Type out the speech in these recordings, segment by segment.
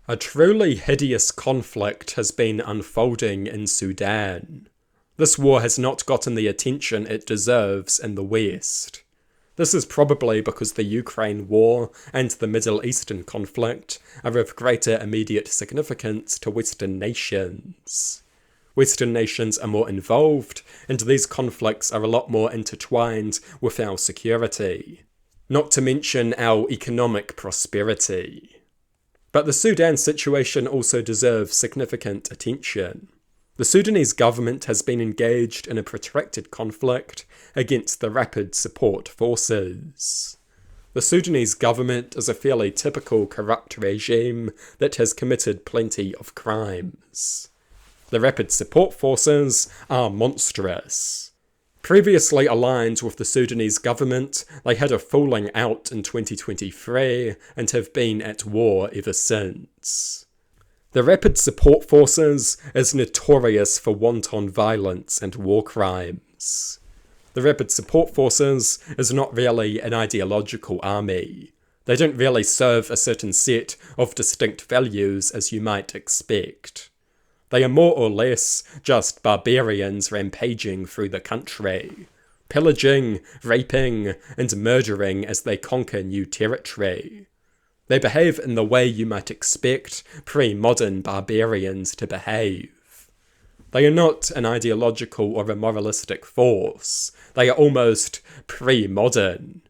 A truly hideous conflict has been unfolding in Sudan. This war has not gotten the attention it deserves in the West. This is probably because the Ukraine war and the Middle Eastern conflict are of greater immediate significance to Western nations. Western nations are more involved, and these conflicts are a lot more intertwined with our security. Not to mention our economic prosperity. But the Sudan situation also deserves significant attention. The Sudanese government has been engaged in a protracted conflict against the Rapid Support Forces. The Sudanese government is a fairly typical corrupt regime that has committed plenty of crimes. The Rapid Support Forces are monstrous. Previously aligned with the Sudanese government, they had a falling out in 2023 and have been at war ever since. The Rapid Support Forces is notorious for wanton violence and war crimes. The Rapid Support Forces is not really an ideological army. They don't really serve a certain set of distinct values as you might expect. They are more or less just barbarians rampaging through the country, pillaging, raping, and murdering as they conquer new territory. They behave in the way you might expect pre-modern barbarians to behave. They are not an ideological or a moralistic force. They are almost pre-modern.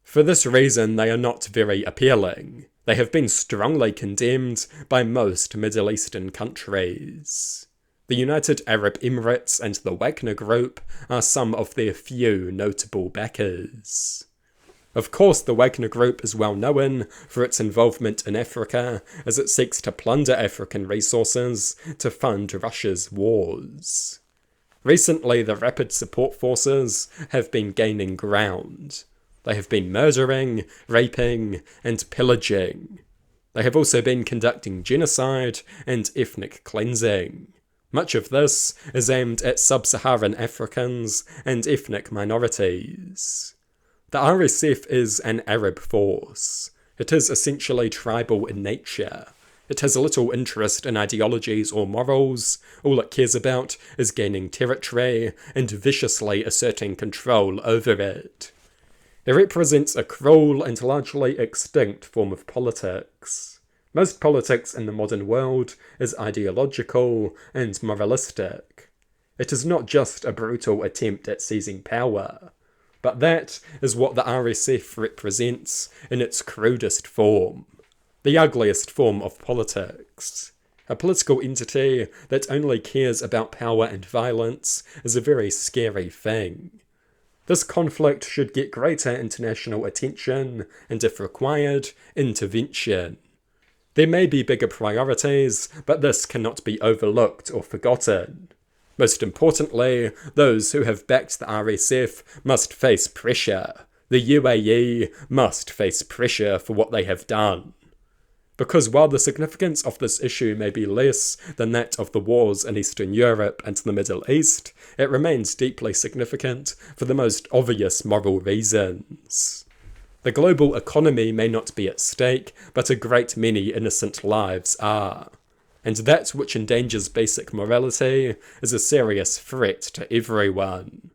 For this reason, they are not very appealing. They have been strongly condemned by most Middle Eastern countries. The United Arab Emirates and the Wagner Group are some of their few notable backers. Of course, the Wagner Group is well known for its involvement in Africa, as it seeks to plunder African resources to fund Russia's wars. Recently, the Rapid Support Forces have been gaining ground. They have been murdering, raping, and pillaging. They have also been conducting genocide and ethnic cleansing. Much of this is aimed at sub-Saharan Africans and ethnic minorities. The RSF is an Arab force. It is essentially tribal in nature. It has little interest in ideologies or morals. All it cares about is gaining territory and viciously asserting control over it. It represents a cruel and largely extinct form of politics. Most politics in the modern world is ideological and moralistic. It is not just a brutal attempt at seizing power, but that is what the RSF represents in its crudest form, the ugliest form of politics. A political entity that only cares about power and violence is a very scary thing. This conflict should get greater international attention and, if required, intervention. There may be bigger priorities, but this cannot be overlooked or forgotten. Most importantly, those who have backed the RSF must face pressure. The UAE must face pressure for what they have done. Because while the significance of this issue may be less than that of the wars in Eastern Europe and the Middle East, it remains deeply significant for the most obvious moral reasons. The global economy may not be at stake, but a great many innocent lives are. And that which endangers basic morality is a serious threat to everyone.